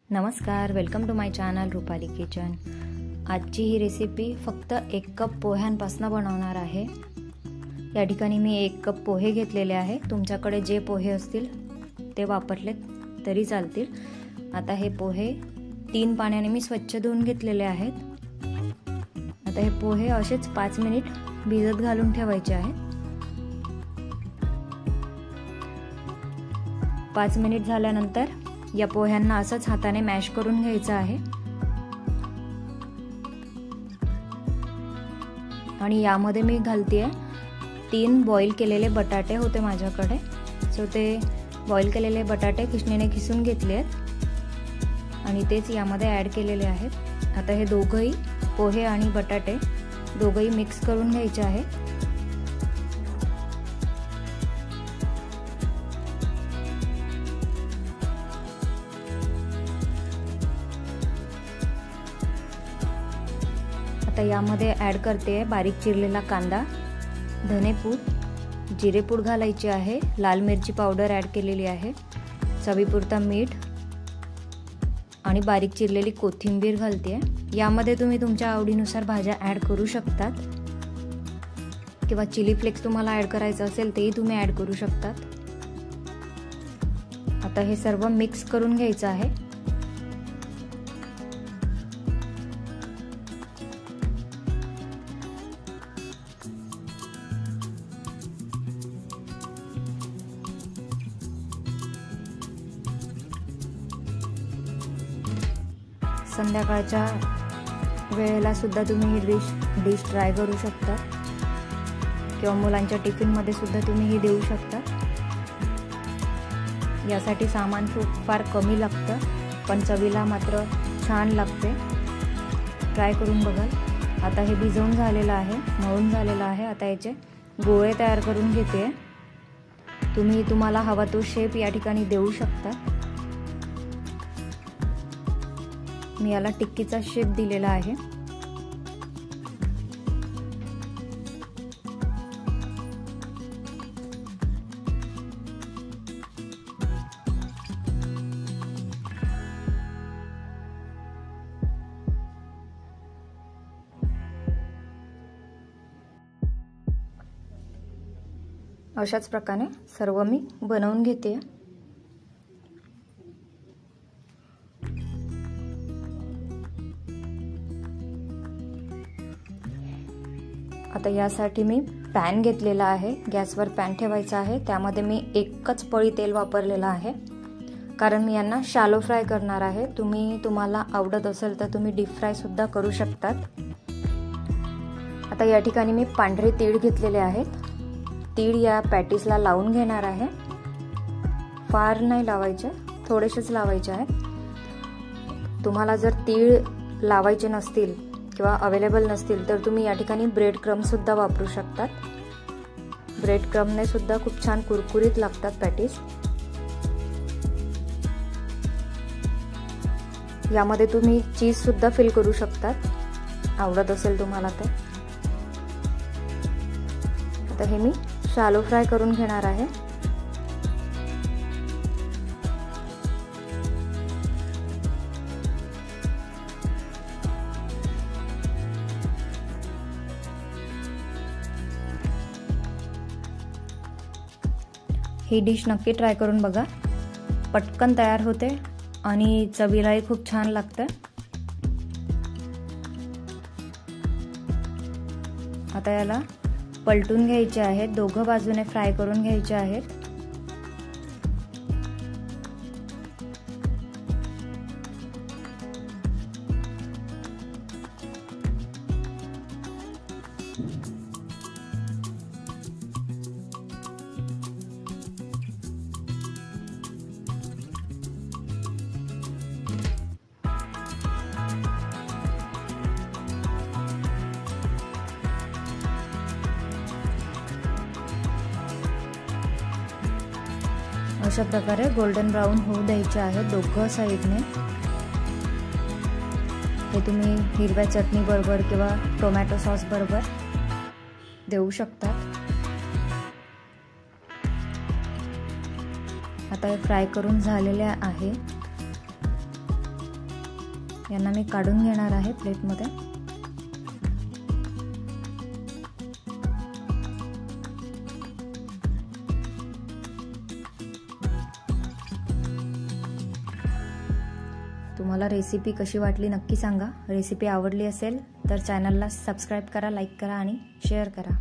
नमस्कार, welcome to my channel Rupali kitchen. आजची ही रेसिपी फक्त 1 कप पोह्यांपासून बनवणार आहे। या ठिकाणी मी 1 कप पोहे घेतलेले आहे। तुमच्याकडे जे पोहे असतील ते वापरले तरी चालतील। आता हे पोहे 3 पाण्याने मी स्वच्छ धुवून घेतलेले आहेत। आता हे पोहे असेच 5 मिनिट भिजत घालून ठेवायचे आहेत। 5 मिनिट झाल्यानंतर या पोह्यांना असंच हाताने मॅश करून घ्यायचं आहे। आणि यामध्ये मी घालतेय 3 बॉईल केलेले बटाटे होते माझ्याकडे, सो ते बॉईल केलेले बटाटे किसणीने किसून घेतले आहेत आणि तेच यामध्ये ॲड केलेले आहेत। आता हे दोघंही पोहे आणि बटाटे दोघंही मिक्स करून घ्यायचे आहेत। आता यामध्ये ॲड करते बारीक चिरलेला कांदा, धनेपूड, जिरेपूड घालायची आहे, लाल मिरची पावडर ॲड केलेली आहे, चवीपुरता मीठ आणि बारीक चिरलेली कोथिंबीर घालते। यामध्ये तुम्ही तुमच्या आवडीनुसार भाज्या ॲड करू शकतात किंवा चिली फ्लेक्स तुम्हाला ॲड करायचं असेल तेही तुम्ही ॲड करू शकतात। आता हे सर्व मिक्स करून घ्यायचं आहे। संध्याकाळच्या वेळेला सुद्धा तुम्ही ही डिश ट्राय करू शकता किंवा मुलांच्या टिफिनमध्ये सुद्धा तुम्ही ही देऊ शकता। यासाठी सामान फार कमी लागतं, पण चवीला मात्र छान लागते। ट्राय करून बघाल। आता हे भिजवून झालेलं आहे, मळून झालेलं आहे। आता याचे गोळे तयार करून घेते। तुम्ही तुम्हाला हवा तो शेप या ठिकाणी देऊ शकता। मी याला टिक्कीचा शेप दिलेला आहे। अशाच प्रकारे सर्व मी बनवून घेते। आता यासाठी मी पॅन घेतलेला आहे, गॅसवर पॅन ठेवायचा आहे। त्यामध्ये मी 1च पळी तेल वापरलेला आहे, कारण मी यांना शॅलो फ्राय करणार आहे। तुम्हाला आवडत असेल तर तुम्ही डीप फ्राय सुद्धा करू शकतात। आता या ठिकाणी मी पांढरे तीळ घेतलेले आहेत। तीळ या पॅटीसला लावून घेणार आहे। फार नाही लावायचे, थोडेसेच लावायचे आहेत। तुम्हाला जर तीळ लावायचे नसतील किंवा अवेलेबल नसतील तर तुम्ही या ठिकाणी ब्रेड क्रम्ब सुद्धा वापरू शकतात। ब्रेड क्रम्बने सुद्धा खूप छान कुरकुरीत लागतात पॅटीस। यामध्ये तुम्ही चीज सुद्धा फिल करू शकतात, आवडत असेल तुम्हाला तर। आता हे मी शॅलो फ्राय करून घेणार आहे। ही डिश नक्की ट्राय करून बघा, पटकन तयार होते आणि चवीलाही खूप छान लागते। आता याला पलटून घ्यायचे आहेत, दोघं बाजूने फ्राय करून घ्यायचे आहेत। अशा प्रकारे गोल्डन ब्राउन होऊ द्यायचे आहेत दोघं साइडने। हे तुम्ही हिरव्या चटणी बरोबर किंवा टोमॅटो सॉस बरोबर देऊ शकता। आता हे फ्राय करून झालेले आहे। यांना मी काढून घेणार आहे प्लेटमध्ये। तुम्हाला रेसिपी कशी वाटली नक्की सांगा। रेसिपी आवडली असेल तर चॅनलला सबस्क्राईब करा, लाईक करा आणि शेअर करा।